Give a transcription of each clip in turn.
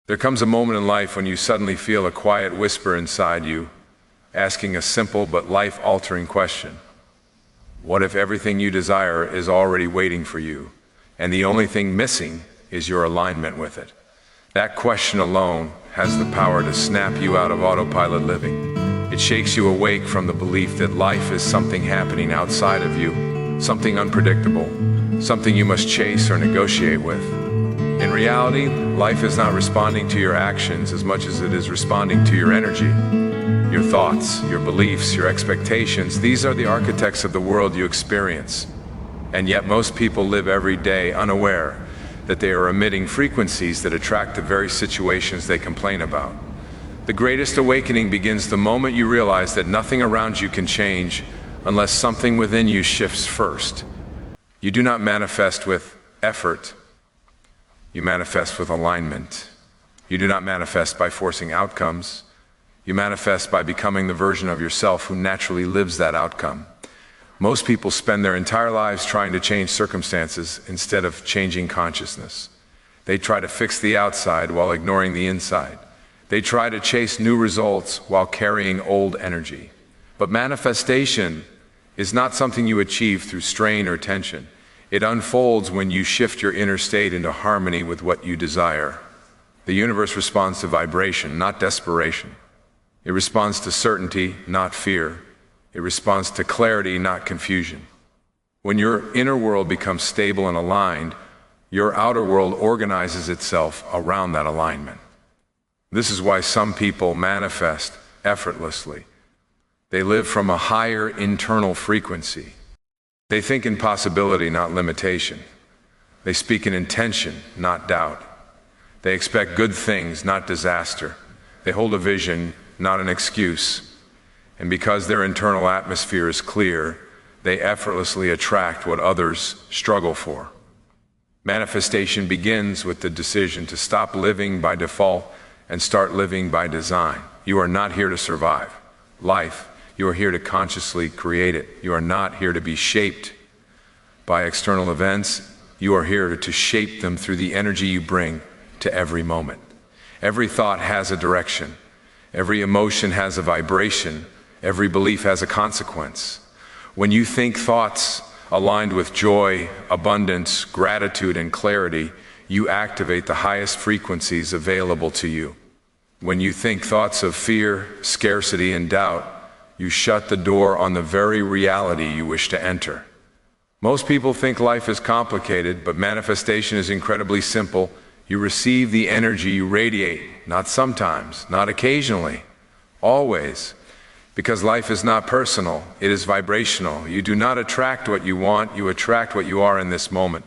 There comes a moment in life when you suddenly feel a quiet whisper inside you, asking a simple but life-altering question. What if everything you desire is already waiting for you, and the only thing missing is your alignment with it? That question alone has the power to snap you out of autopilot living. It shakes you awake from the belief that life is something happening outside of you, something unpredictable, something you must chase or negotiate with. In reality, life is not responding to your actions as much as it is responding to your energy. Your thoughts, your beliefs, your expectations, these are the architects of the world you experience. And yet most people live every day unaware that they are emitting frequencies that attract the very situations they complain about. The greatest awakening begins the moment you realize that nothing around you can change unless something within you shifts first. You do not manifest with effort. You manifest with alignment. You do not manifest by forcing outcomes. You manifest by becoming the version of yourself who naturally lives that outcome. Most people spend their entire lives trying to change circumstances instead of changing consciousness. They try to fix the outside while ignoring the inside. They try to chase new results while carrying old energy. But manifestation is not something you achieve through strain or tension. It unfolds when you shift your inner state into harmony with what you desire. The universe responds to vibration, not desperation. It responds to certainty, not fear. It responds to clarity, not confusion. When your inner world becomes stable and aligned, your outer world organizes itself around that alignment. This is why some people manifest effortlessly. They live from a higher internal frequency. They think in possibility, not limitation. They speak in intention, not doubt. They expect good things, not disaster. They hold a vision, not an excuse. And because their internal atmosphere is clear, they effortlessly attract what others struggle for. Manifestation begins with the decision to stop living by default and start living by design. You are not here to survive life. You are here to consciously create it. You are not here to be shaped by external events. You are here to shape them through the energy you bring to every moment. Every thought has a direction. Every emotion has a vibration. Every belief has a consequence. When you think thoughts aligned with joy, abundance, gratitude, and clarity, you activate the highest frequencies available to you. When you think thoughts of fear, scarcity, and doubt, you shut the door on the very reality you wish to enter. Most people think life is complicated, but manifestation is incredibly simple. You receive the energy you radiate, not sometimes, not occasionally, always. Because life is not personal, it is vibrational. You do not attract what you want, you attract what you are in this moment.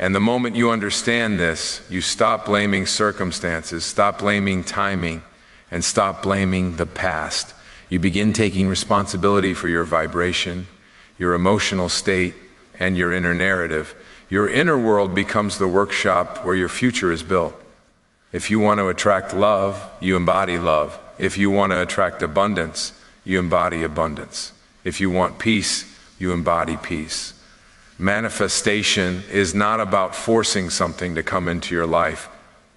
And the moment you understand this, you stop blaming circumstances, stop blaming timing, and stop blaming the past. You begin taking responsibility for your vibration, your emotional state, and your inner narrative. Your inner world becomes the workshop where your future is built. If you want to attract love, you embody love. If you want to attract abundance, you embody abundance. If you want peace, you embody peace. Manifestation is not about forcing something to come into your life.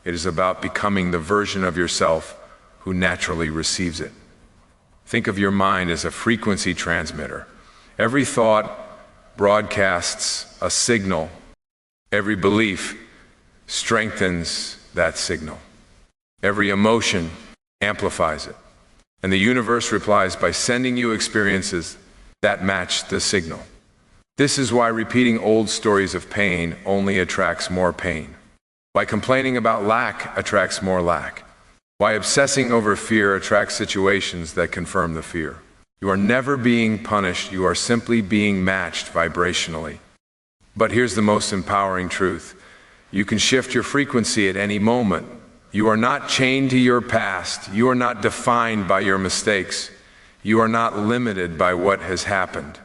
It is about becoming the version of yourself who naturally receives it. Think of your mind as a frequency transmitter. Every thought broadcasts a signal. Every belief strengthens that signal. Every emotion amplifies it. And the universe replies by sending you experiences that match the signal. This is why repeating old stories of pain only attracts more pain. Why complaining about lack attracts more lack. Why obsessing over fear attracts situations that confirm the fear. You are never being punished, you are simply being matched vibrationally. But here's the most empowering truth. You can shift your frequency at any moment. You are not chained to your past. You are not defined by your mistakes. You are not limited by what has happened.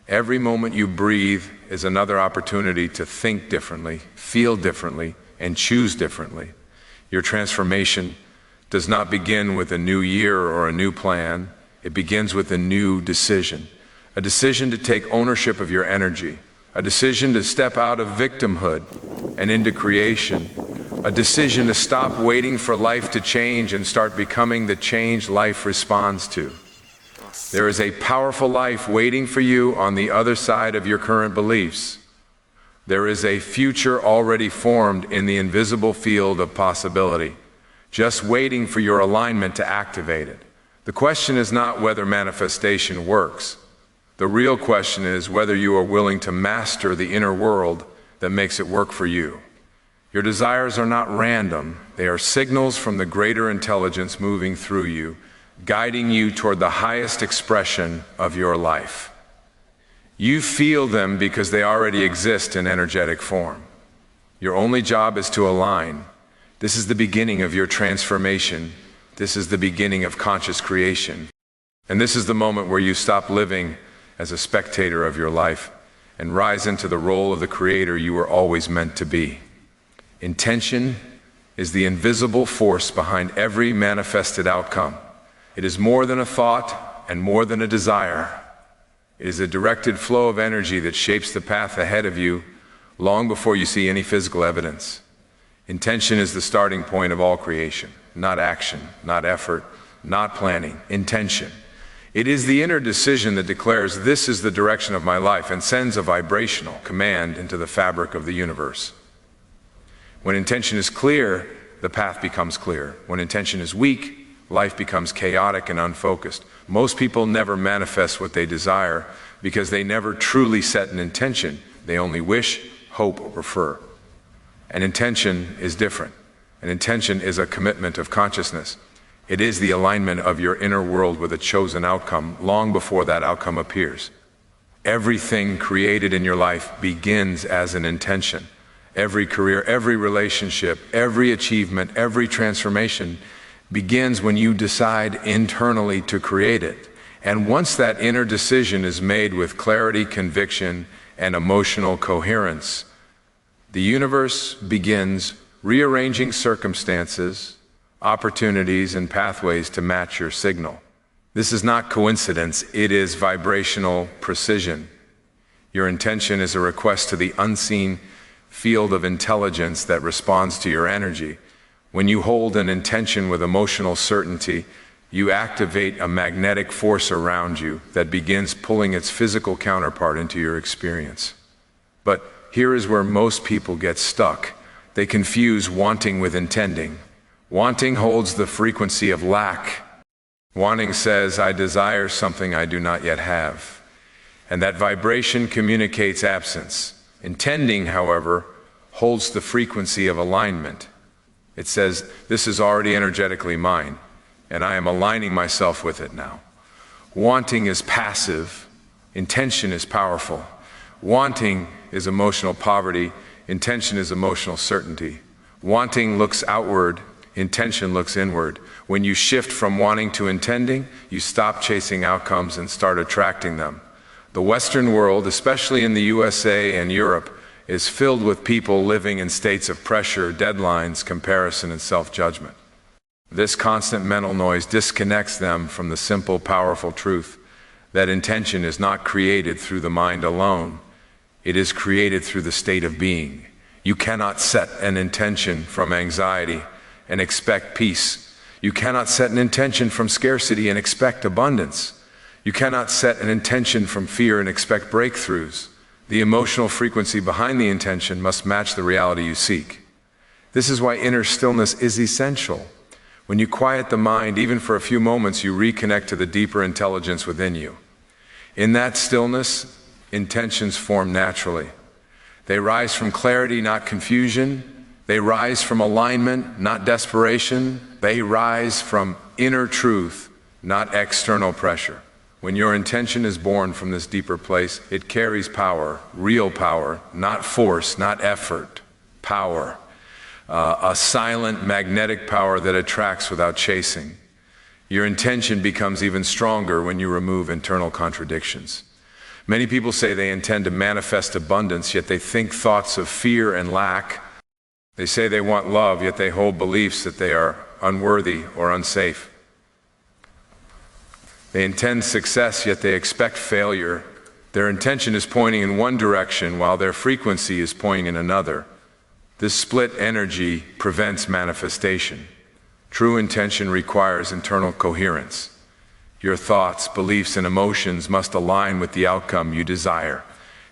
Every moment you breathe is another opportunity to think differently, feel differently, and choose differently. Your transformation does not begin with a new year or a new plan. It begins with a new decision. A decision to take ownership of your energy. A decision to step out of victimhood and into creation. A decision to stop waiting for life to change and start becoming the change life responds to. There is a powerful life waiting for you on the other side of your current beliefs. There is a future already formed in the invisible field of possibility, just waiting for your alignment to activate it. The question is not whether manifestation works. The real question is whether you are willing to master the inner world that makes it work for you. Your desires are not random. They are signals from the greater intelligence moving through you, guiding you toward the highest expression of your life. You feel them because they already exist in energetic form. Your only job is to align. This is the beginning of your transformation. This is the beginning of conscious creation. And this is the moment where you stop living as a spectator of your life and rise into the role of the creator you were always meant to be. Intention is the invisible force behind every manifested outcome. It is more than a thought and more than a desire. It is a directed flow of energy that shapes the path ahead of you long before you see any physical evidence. Intention is the starting point of all creation, not action, not effort, not planning. Intention. It is the inner decision that declares, this is the direction of my life, and sends a vibrational command into the fabric of the universe. When intention is clear, the path becomes clear. When intention is weak, life becomes chaotic and unfocused. Most people never manifest what they desire because they never truly set an intention. They only wish, hope, or prefer. An intention is different. An intention is a commitment of consciousness. It is the alignment of your inner world with a chosen outcome long before that outcome appears. Everything created in your life begins as an intention. Every career, every relationship, every achievement, every transformation begins when you decide internally to create it. And once that inner decision is made with clarity, conviction, and emotional coherence, the universe begins rearranging circumstances, opportunities, and pathways to match your signal. This is not coincidence, it is vibrational precision. Your intention is a request to the unseen field of intelligence that responds to your energy. When you hold an intention with emotional certainty, you activate a magnetic force around you that begins pulling its physical counterpart into your experience. But here is where most people get stuck. They confuse wanting with intending. Wanting holds the frequency of lack. Wanting says, I desire something I do not yet have. And that vibration communicates absence. Intending, however, holds the frequency of alignment. It says, this is already energetically mine, and I am aligning myself with it now. Wanting is passive. Intention is powerful. Wanting is emotional poverty. Intention is emotional certainty. Wanting looks outward. Intention looks inward. When you shift from wanting to intending, you stop chasing outcomes and start attracting them. The Western world, especially in the USA and Europe, is filled with people living in states of pressure, deadlines, comparison, and self-judgment. This constant mental noise disconnects them from the simple, powerful truth that intention is not created through the mind alone. It is created through the state of being. You cannot set an intention from anxiety and expect peace. You cannot set an intention from scarcity and expect abundance. You cannot set an intention from fear and expect breakthroughs. The emotional frequency behind the intention must match the reality you seek. This is why inner stillness is essential. When you quiet the mind, even for a few moments, you reconnect to the deeper intelligence within you. In that stillness, intentions form naturally. They rise from clarity, not confusion. They rise from alignment, not desperation. They rise from inner truth, not external pressure. When your intention is born from this deeper place, it carries power, real power, not force, not effort, power. A silent, magnetic power that attracts without chasing. Your intention becomes even stronger when you remove internal contradictions. Many people say they intend to manifest abundance, yet they think thoughts of fear and lack. They say they want love, yet they hold beliefs that they are unworthy or unsafe. They intend success, yet they expect failure. Their intention is pointing in one direction while their frequency is pointing in another. This split energy prevents manifestation. True intention requires internal coherence. Your thoughts, beliefs, and emotions must align with the outcome you desire.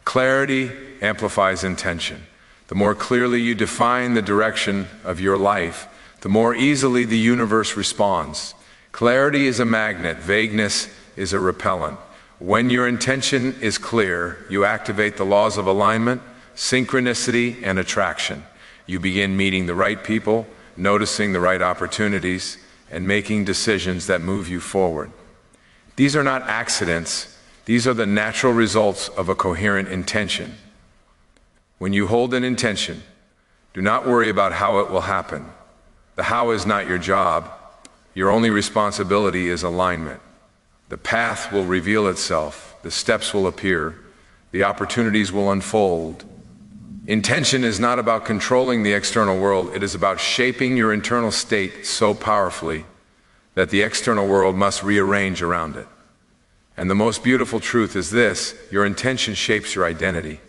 Clarity amplifies intention. The more clearly you define the direction of your life, the more easily the universe responds. Clarity is a magnet, vagueness is a repellent. When your intention is clear, you activate the laws of alignment, synchronicity, and attraction. You begin meeting the right people, noticing the right opportunities, and making decisions that move you forward. These are not accidents. These are the natural results of a coherent intention. When you hold an intention, do not worry about how it will happen. The how is not your job. Your only responsibility is alignment. The path will reveal itself. The steps will appear. The opportunities will unfold. Intention is not about controlling the external world. It is about shaping your internal state so powerfully that the external world must rearrange around it. And the most beautiful truth is this: your intention shapes your identity.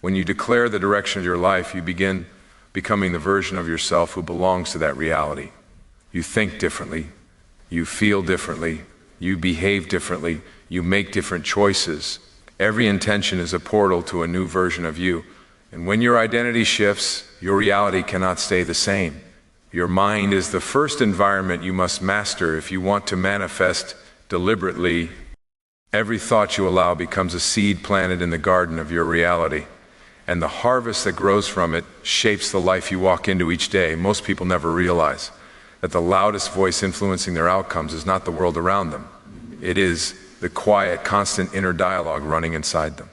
When you declare the direction of your life, you begin becoming the version of yourself who belongs to that reality. You think differently, you feel differently, you behave differently, you make different choices. Every intention is a portal to a new version of you. And when your identity shifts, your reality cannot stay the same. Your mind is the first environment you must master if you want to manifest deliberately. Every thought you allow becomes a seed planted in the garden of your reality. And the harvest that grows from it shapes the life you walk into each day. Most people never realize that the loudest voice influencing their outcomes is not the world around them. It is the quiet, constant inner dialogue running inside them.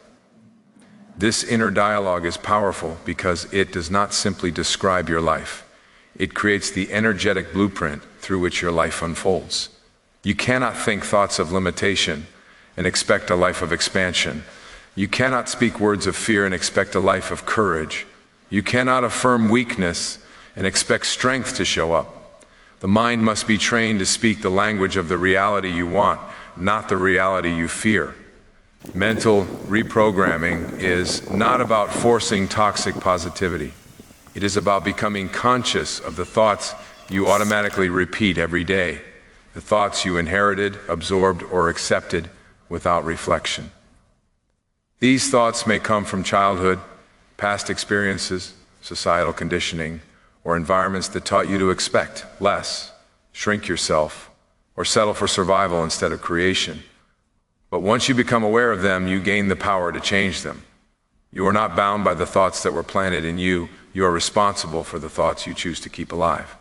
This inner dialogue is powerful because it does not simply describe your life. It creates the energetic blueprint through which your life unfolds. You cannot think thoughts of limitation and expect a life of expansion. You cannot speak words of fear and expect a life of courage. You cannot affirm weakness and expect strength to show up. The mind must be trained to speak the language of the reality you want, not the reality you fear. Mental reprogramming is not about forcing toxic positivity. It is about becoming conscious of the thoughts you automatically repeat every day, the thoughts you inherited, absorbed, or accepted without reflection. These thoughts may come from childhood, past experiences, societal conditioning, or environments that taught you to expect less, shrink yourself, or settle for survival instead of creation. But once you become aware of them, you gain the power to change them. You are not bound by the thoughts that were planted in you. You are responsible for the thoughts you choose to keep alive.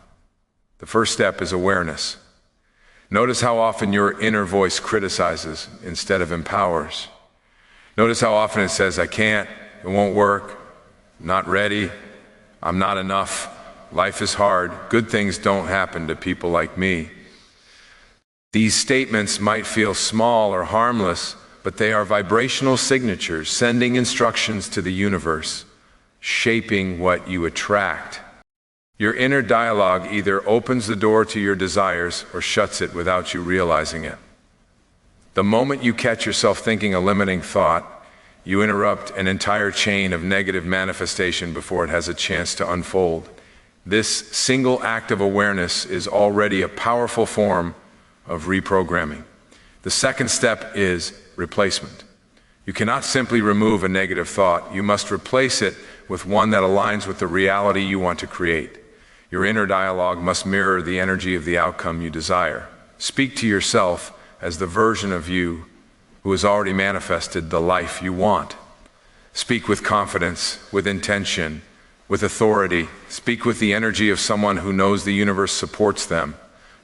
The first step is awareness. Notice how often your inner voice criticizes instead of empowers. Notice how often it says, I can't, it won't work, I'm not ready, I'm not enough, life is hard, good things don't happen to people like me. These statements might feel small or harmless, but they are vibrational signatures sending instructions to the universe, shaping what you attract. Your inner dialogue either opens the door to your desires or shuts it without you realizing it. The moment you catch yourself thinking a limiting thought, you interrupt an entire chain of negative manifestation before it has a chance to unfold. This single act of awareness is already a powerful form of reprogramming. The second step is replacement. You cannot simply remove a negative thought. You must replace it with one that aligns with the reality you want to create. Your inner dialogue must mirror the energy of the outcome you desire. Speak to yourself as the version of you who has already manifested the life you want. Speak with confidence, with intention, with authority. Speak with the energy of someone who knows the universe supports them,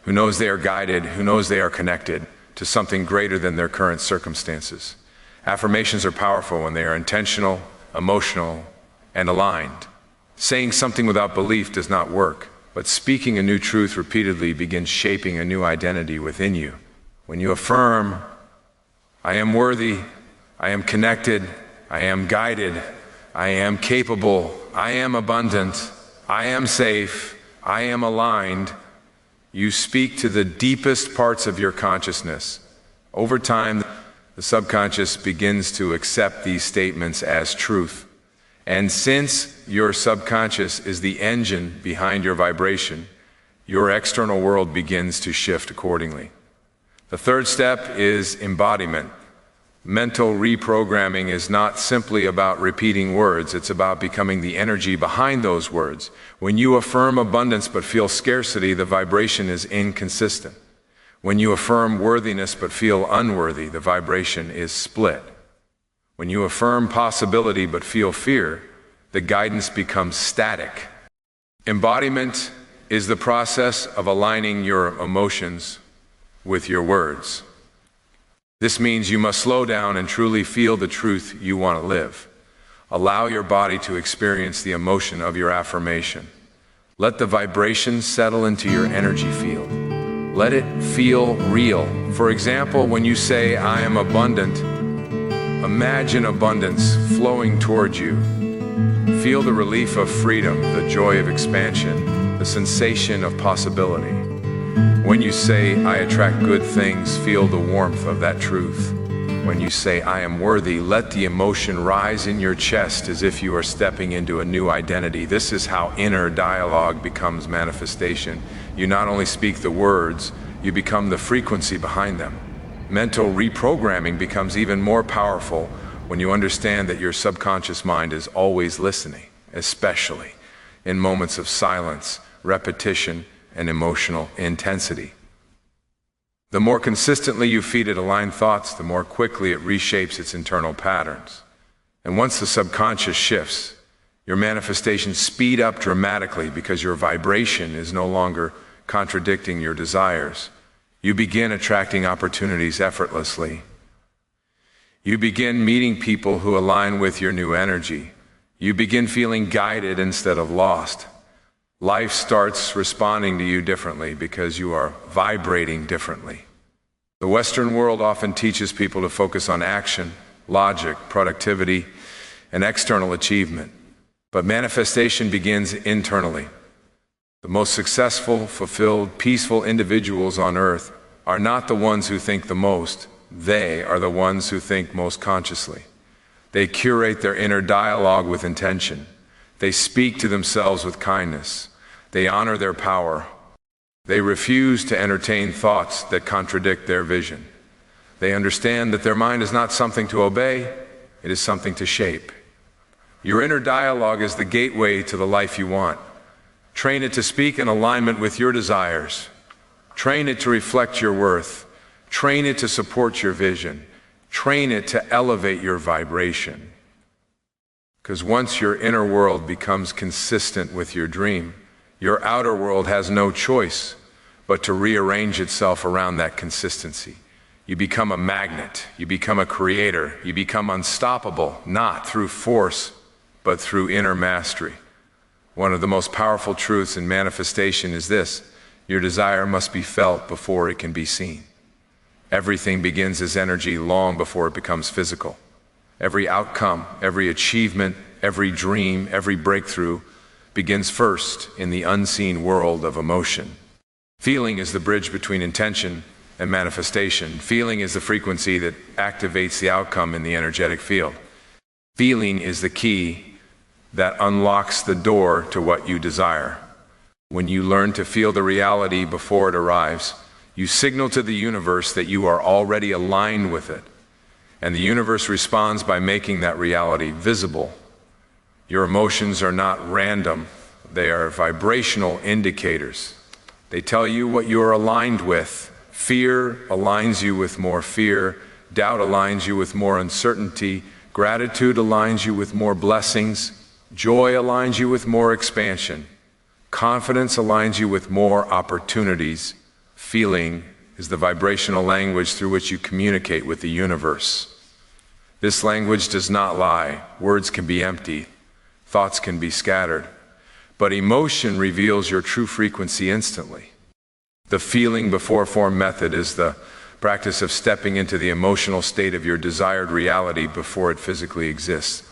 who knows they are guided, who knows they are connected to something greater than their current circumstances. Affirmations are powerful when they are intentional, emotional, and aligned. Saying something without belief does not work, but speaking a new truth repeatedly begins shaping a new identity within you. When you affirm, I am worthy, I am connected, I am guided, I am capable, I am abundant, I am safe, I am aligned, you speak to the deepest parts of your consciousness. Over time, the subconscious begins to accept these statements as truth. And since your subconscious is the engine behind your vibration, your external world begins to shift accordingly. The third step is embodiment. Mental reprogramming is not simply about repeating words, it's about becoming the energy behind those words. When you affirm abundance but feel scarcity, the vibration is inconsistent. When you affirm worthiness but feel unworthy, the vibration is split. When you affirm possibility but feel fear, the guidance becomes static. Embodiment is the process of aligning your emotions with your words. This means you must slow down and truly feel the truth you want to live. Allow your body to experience the emotion of your affirmation. Let the vibration settle into your energy field. Let it feel real. For example, when you say, "I am abundant," imagine abundance flowing towards you. Feel the relief of freedom, the joy of expansion, the sensation of possibility. When you say, "I attract good things," feel the warmth of that truth. When you say, "I am worthy," let the emotion rise in your chest as if you are stepping into a new identity. This is how inner dialogue becomes manifestation. You not only speak the words, you become the frequency behind them. Mental reprogramming becomes even more powerful when you understand that your subconscious mind is always listening, especially in moments of silence, repetition, and emotional intensity. The more consistently you feed it aligned thoughts, the more quickly it reshapes its internal patterns. And once the subconscious shifts, your manifestations speed up dramatically because your vibration is no longer contradicting your desires. You begin attracting opportunities effortlessly. You begin meeting people who align with your new energy. You begin feeling guided instead of lost. Life starts responding to you differently because you are vibrating differently. The Western world often teaches people to focus on action, logic, productivity, and external achievement. But manifestation begins internally. The most successful, fulfilled, peaceful individuals on earth are not the ones who think the most. They are the ones who think most consciously. They curate their inner dialogue with intention. They speak to themselves with kindness. They honor their power. They refuse to entertain thoughts that contradict their vision. They understand that their mind is not something to obey, it is something to shape. Your inner dialogue is the gateway to the life you want. Train it to speak in alignment with your desires. Train it to reflect your worth. Train it to support your vision. Train it to elevate your vibration. Because once your inner world becomes consistent with your dream, your outer world has no choice but to rearrange itself around that consistency. You become a magnet. You become a creator. You become unstoppable, not through force, but through inner mastery. One of the most powerful truths in manifestation is this: your desire must be felt before it can be seen. Everything begins as energy long before it becomes physical. Every outcome, every achievement, every dream, every breakthrough begins first in the unseen world of emotion. Feeling is the bridge between intention and manifestation. Feeling is the frequency that activates the outcome in the energetic field. Feeling is the key that unlocks the door to what you desire. When you learn to feel the reality before it arrives, you signal to the universe that you are already aligned with it. And the universe responds by making that reality visible. Your emotions are not random. They are vibrational indicators. They tell you what you are aligned with. Fear aligns you with more fear. Doubt aligns you with more uncertainty. Gratitude aligns you with more blessings. Joy aligns you with more expansion. Confidence aligns you with more opportunities. Feeling is the vibrational language through which you communicate with the universe. This language does not lie. Words can be empty. Thoughts can be scattered. But emotion reveals your true frequency instantly. The feeling before form method is the practice of stepping into the emotional state of your desired reality before it physically exists.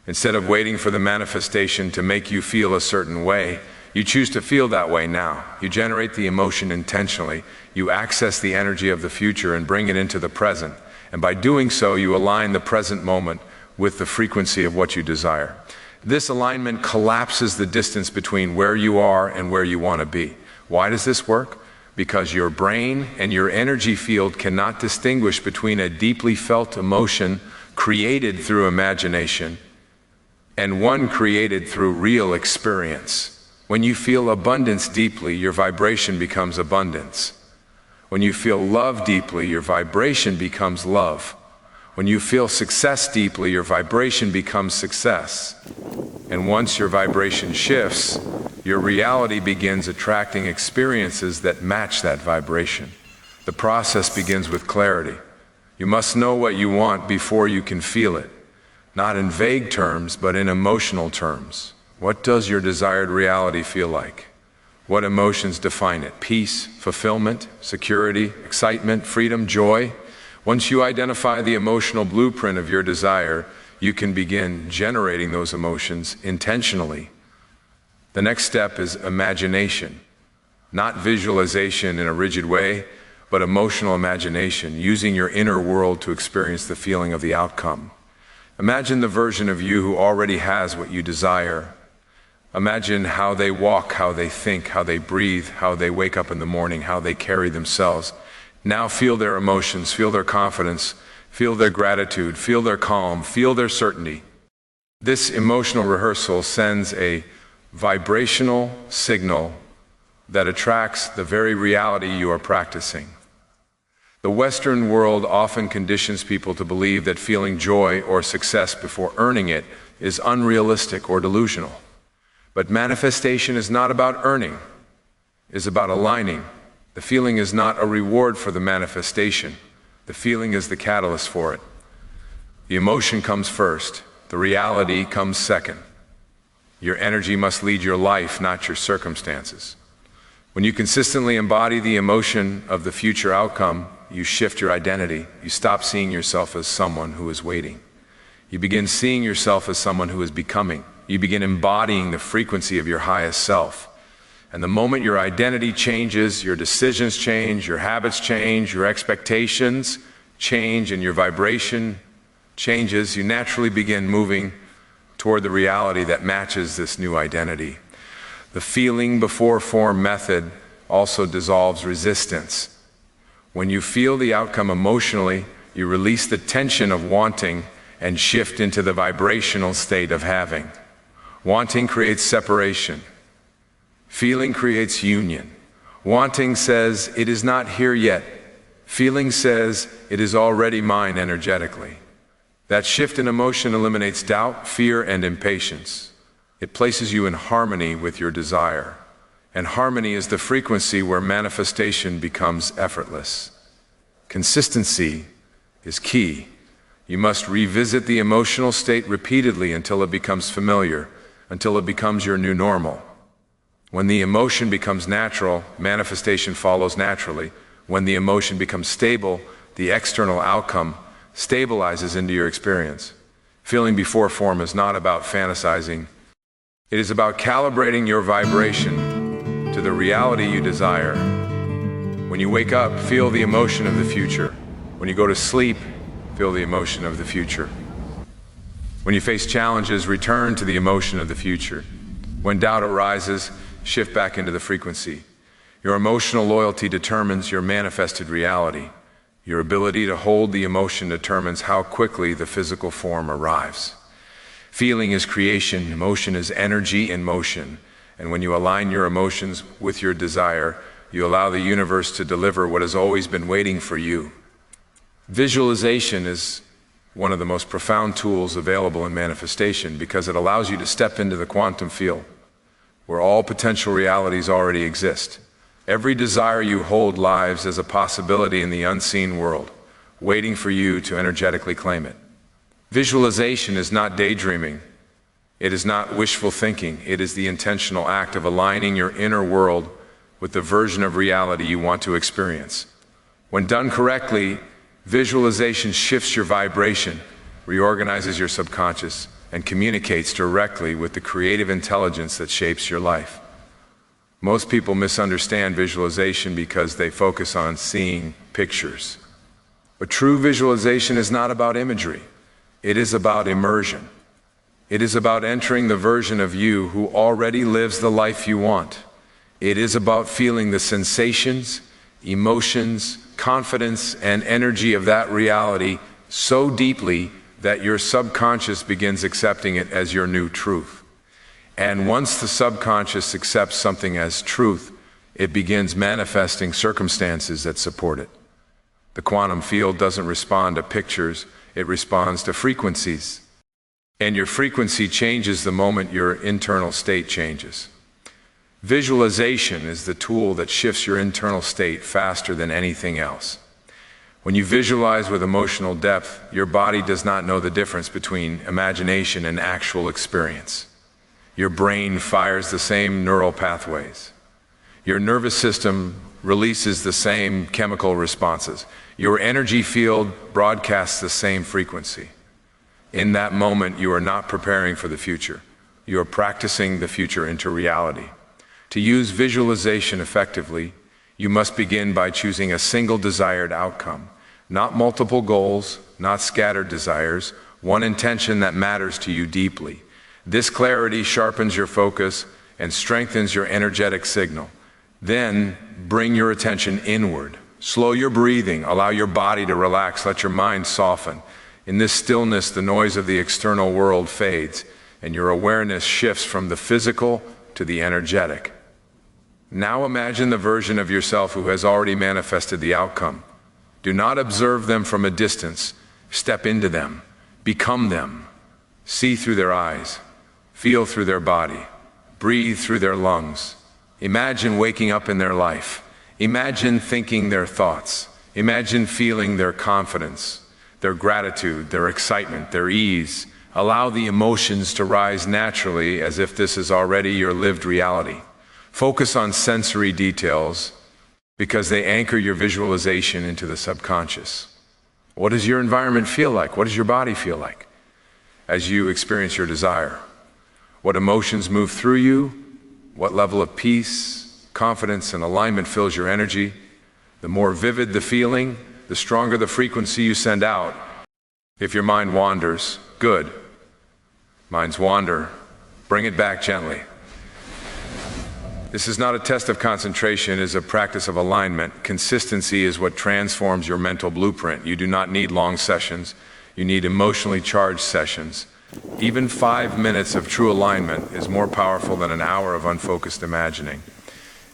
Instead of waiting for the manifestation to make you feel a certain way, you choose to feel that way now. You generate the emotion intentionally. You access the energy of the future and bring it into the present. And by doing so, you align the present moment with the frequency of what you desire. This alignment collapses the distance between where you are and where you want to be. Why does this work? Because your brain and your energy field cannot distinguish between a deeply felt emotion created through imagination and one created through real experience. When you feel abundance deeply, your vibration becomes abundance. When you feel love deeply, your vibration becomes love. When you feel success deeply, your vibration becomes success. And once your vibration shifts, your reality begins attracting experiences that match that vibration. The process begins with clarity. You must know what you want before you can feel it, not in vague terms, but in emotional terms. What does your desired reality feel like? What emotions define it? Peace, fulfillment, security, excitement, freedom, joy? Once you identify the emotional blueprint of your desire, you can begin generating those emotions intentionally. The next step is imagination. Not visualization in a rigid way, but emotional imagination, using your inner world to experience the feeling of the outcome. Imagine the version of you who already has what you desire. Imagine how they walk, how they think, how they breathe, how they wake up in the morning, how they carry themselves. Now feel their emotions, feel their confidence, feel their gratitude, feel their calm, feel their certainty. This emotional rehearsal sends a vibrational signal that attracts the very reality you are practicing. The Western world often conditions people to believe that feeling joy or success before earning it is unrealistic or delusional. But manifestation is not about earning, it is about aligning. The feeling is not a reward for the manifestation. The feeling is the catalyst for it. The emotion comes first. The reality comes second. Your energy must lead your life, not your circumstances. When you consistently embody the emotion of the future outcome, you shift your identity. You stop seeing yourself as someone who is waiting. You begin seeing yourself as someone who is becoming. You begin embodying the frequency of your highest self. And the moment your identity changes, your decisions change, your habits change, your expectations change, and your vibration changes, you naturally begin moving toward the reality that matches this new identity. The feeling before form method also dissolves resistance. When you feel the outcome emotionally, you release the tension of wanting and shift into the vibrational state of having. Wanting creates separation. Feeling creates union. Wanting says, it is not here yet. Feeling says, it is already mine energetically. That shift in emotion eliminates doubt, fear, and impatience. It places you in harmony with your desire. And harmony is the frequency where manifestation becomes effortless. Consistency is key. You must revisit the emotional state repeatedly until it becomes familiar, until it becomes your new normal. When the emotion becomes natural, manifestation follows naturally. When the emotion becomes stable, the external outcome stabilizes into your experience. Feeling before form is not about fantasizing. It is about calibrating your vibration to the reality you desire. When you wake up, feel the emotion of the future. When you go to sleep, feel the emotion of the future. When you face challenges, return to the emotion of the future. When doubt arises, shift back into the frequency. Your emotional loyalty determines your manifested reality. Your ability to hold the emotion determines how quickly the physical form arrives. Feeling is creation, emotion is energy in motion. And when you align your emotions with your desire, you allow the universe to deliver what has always been waiting for you. Visualization is one of the most profound tools available in manifestation because it allows you to step into the quantum field, where all potential realities already exist. Every desire you hold lives as a possibility in the unseen world, waiting for you to energetically claim it. Visualization is not daydreaming. It is not wishful thinking. It is the intentional act of aligning your inner world with the version of reality you want to experience. When done correctly, visualization shifts your vibration, reorganizes your subconscious, and communicates directly with the creative intelligence that shapes your life. Most people misunderstand visualization because they focus on seeing pictures. But true visualization is not about imagery. It is about immersion. It is about entering the version of you who already lives the life you want. It is about feeling the sensations, emotions, confidence, and energy of that reality so deeply that your subconscious begins accepting it as your new truth. And once the subconscious accepts something as truth, it begins manifesting circumstances that support it. The quantum field doesn't respond to pictures, it responds to frequencies. And your frequency changes the moment your internal state changes. Visualization is the tool that shifts your internal state faster than anything else. When you visualize with emotional depth, your body does not know the difference between imagination and actual experience. Your brain fires the same neural pathways. Your nervous system releases the same chemical responses. Your energy field broadcasts the same frequency. In that moment, you are not preparing for the future. You are practicing the future into reality. To use visualization effectively, you must begin by choosing a single desired outcome, not multiple goals, not scattered desires, one intention that matters to you deeply. This clarity sharpens your focus and strengthens your energetic signal. Then bring your attention inward. Slow your breathing, allow your body to relax, let your mind soften. In this stillness, the noise of the external world fades, and your awareness shifts from the physical to the energetic. Now imagine the version of yourself who has already manifested the outcome. Do not observe them from a distance. Step into them. Become them. See through their eyes. Feel through their body. Breathe through their lungs. Imagine waking up in their life. Imagine thinking their thoughts. Imagine feeling their confidence, their gratitude, their excitement, their ease. Allow the emotions to rise naturally as if this is already your lived reality. Focus on sensory details because they anchor your visualization into the subconscious. What does your environment feel like? What does your body feel like as you experience your desire? What emotions move through you? What level of peace, confidence, and alignment fills your energy? The more vivid the feeling, the stronger the frequency you send out. If your mind wanders, good. Minds wander, bring it back gently. This is not a test of concentration, it is a practice of alignment. Consistency is what transforms your mental blueprint. You do not need long sessions, you need emotionally charged sessions. Even 5 minutes of true alignment is more powerful than an hour of unfocused imagining.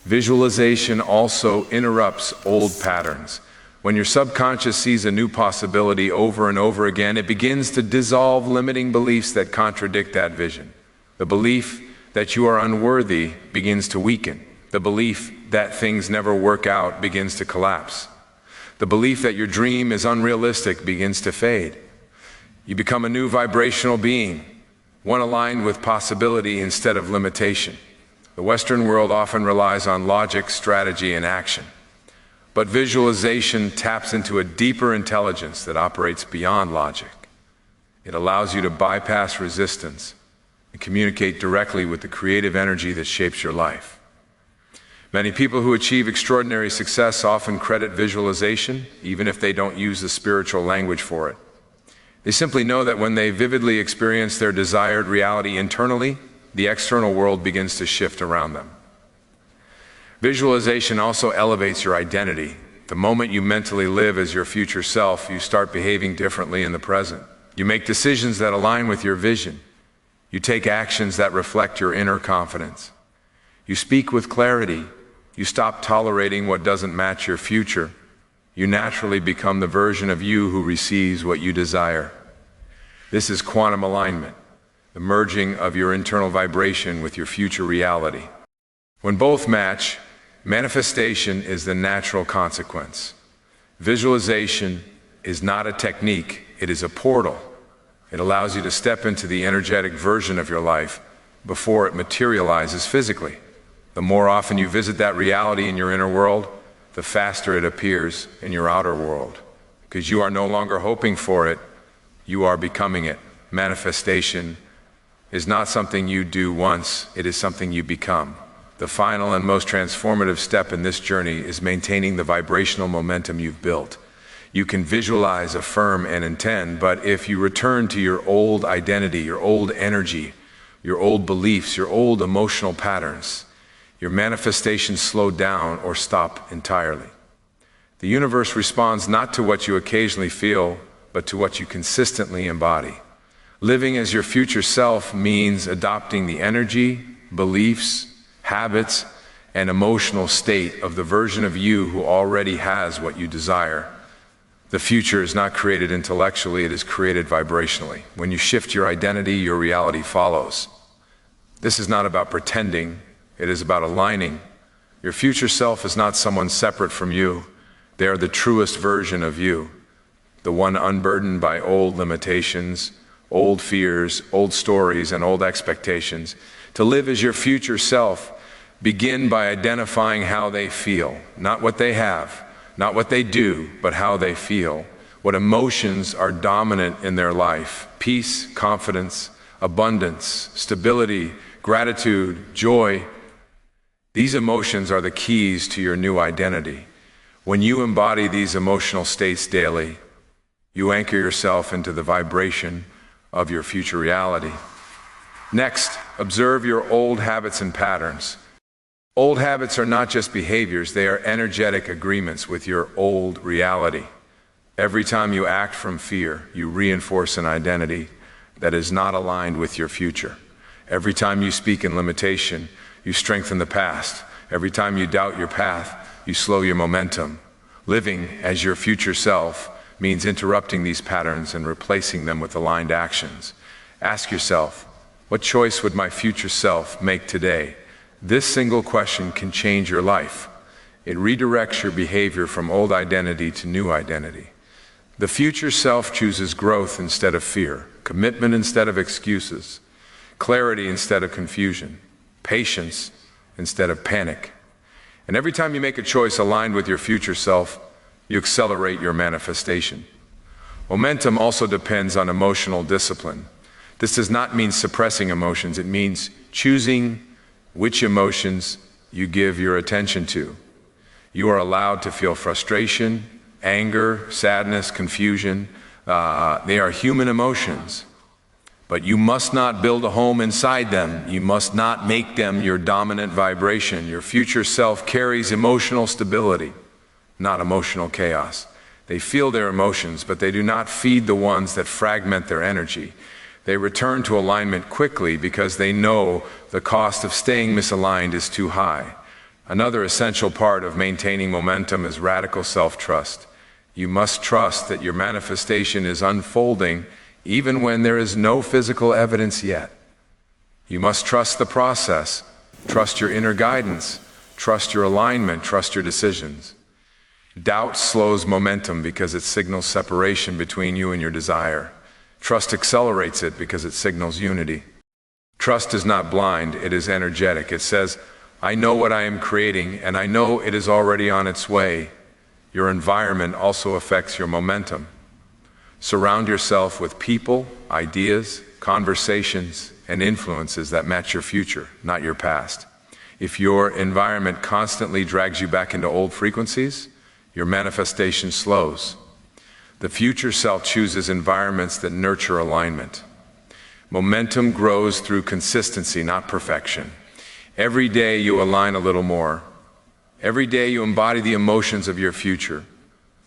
Visualization also interrupts old patterns. When your subconscious sees a new possibility over and over again, it begins to dissolve limiting beliefs that contradict that vision. The belief that you are unworthy begins to weaken. The belief that things never work out begins to collapse. The belief that your dream is unrealistic begins to fade. You become a new vibrational being, one aligned with possibility instead of limitation. The Western world often relies on logic, strategy, and action. But visualization taps into a deeper intelligence that operates beyond logic. It allows you to bypass resistance and communicate directly with the creative energy that shapes your life. Many people who achieve extraordinary success often credit visualization, even if they don't use the spiritual language for it. They simply know that when they vividly experience their desired reality internally, the external world begins to shift around them. Visualization also elevates your identity. The moment you mentally live as your future self, you start behaving differently in the present. You make decisions that align with your vision. You take actions that reflect your inner confidence. You speak with clarity. You stop tolerating what doesn't match your future. You naturally become the version of you who receives what you desire. This is quantum alignment, the merging of your internal vibration with your future reality. When both match, manifestation is the natural consequence. Visualization is not a technique, it is a portal. It allows you to step into the energetic version of your life before it materializes physically. The more often you visit that reality in your inner world, the faster it appears in your outer world. Because you are no longer hoping for it, you are becoming it. Manifestation is not something you do once, it is something you become. The final and most transformative step in this journey is maintaining the vibrational momentum you've built. You can visualize, affirm, and intend, but if you return to your old identity, your old energy, your old beliefs, your old emotional patterns, your manifestations slow down or stop entirely. The universe responds not to what you occasionally feel, but to what you consistently embody. Living as your future self means adopting the energy, beliefs, habits, and emotional state of the version of you who already has what you desire. The future is not created intellectually, it is created vibrationally. When you shift your identity, your reality follows. This is not about pretending, it is about aligning. Your future self is not someone separate from you. They are the truest version of you, the one unburdened by old limitations, old fears, old stories, and old expectations. To live as your future self, begin by identifying how they feel, not what they have, not what they do, but how they feel. What emotions are dominant in their life: peace, confidence, abundance, stability, gratitude, joy. These emotions are the keys to your new identity. When you embody these emotional states daily, you anchor yourself into the vibration of your future reality. Next, observe your old habits and patterns. Old habits are not just behaviors, they are energetic agreements with your old reality. Every time you act from fear, you reinforce an identity that is not aligned with your future. Every time you speak in limitation, you strengthen the past. Every time you doubt your path, you slow your momentum. Living as your future self means interrupting these patterns and replacing them with aligned actions. Ask yourself, what choice would my future self make today? This single question can change your life. It redirects your behavior from old identity to new identity. The future self chooses growth instead of fear, commitment instead of excuses, clarity instead of confusion, patience instead of panic. And every time you make a choice aligned with your future self, you accelerate your manifestation. Momentum also depends on emotional discipline. This does not mean suppressing emotions, it means choosing which emotions you give your attention to. You are allowed to feel frustration, anger, sadness, confusion. They are human emotions. But you must not build a home inside them. You must not make them your dominant vibration. Your future self carries emotional stability, not emotional chaos. They feel their emotions, but they do not feed the ones that fragment their energy. They return to alignment quickly because they know the cost of staying misaligned is too high. Another essential part of maintaining momentum is radical self-trust. You must trust that your manifestation is unfolding even when there is no physical evidence yet. You must trust the process, trust your inner guidance, trust your alignment, trust your decisions. Doubt slows momentum because it signals separation between you and your desire. Trust accelerates it because it signals unity. Trust is not blind, it is energetic. It says, I know what I am creating and I know it is already on its way. Your environment also affects your momentum. Surround yourself with people, ideas, conversations, and influences that match your future, not your past. If your environment constantly drags you back into old frequencies, your manifestation slows. The future self chooses environments that nurture alignment. Momentum grows through consistency, not perfection. Every day you align a little more. Every day you embody the emotions of your future.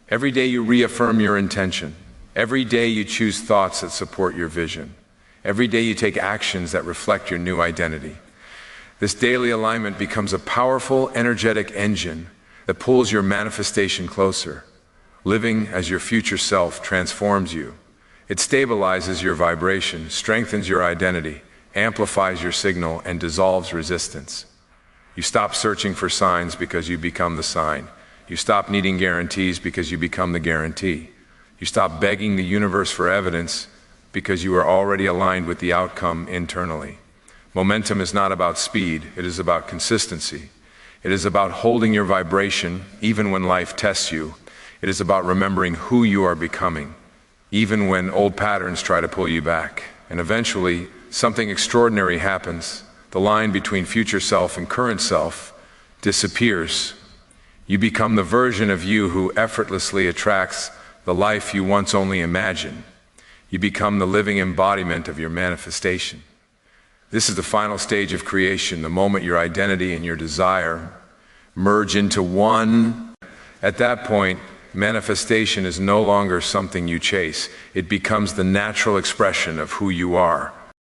Every day you reaffirm your intention. Every day you choose thoughts that support your vision. Every day you take actions that reflect your new identity. This daily alignment becomes a powerful, energetic engine that pulls your manifestation closer. Living as your future self transforms you. It stabilizes your vibration, strengthens your identity, amplifies your signal, and dissolves resistance. You stop searching for signs because you become the sign. You stop needing guarantees because you become the guarantee. You stop begging the universe for evidence because you are already aligned with the outcome internally. Momentum is not about speed, it is about consistency. It is about holding your vibration even when life tests you. It is about remembering who you are becoming, even when old patterns try to pull you back. And eventually, something extraordinary happens. The line between future self and current self disappears. You become the version of you who effortlessly attracts the life you once only imagined. You become the living embodiment of your manifestation. This is the final stage of creation, the moment your identity and your desire merge into one. At that point, manifestation is no longer something you chase. It becomes the natural expression of who you are.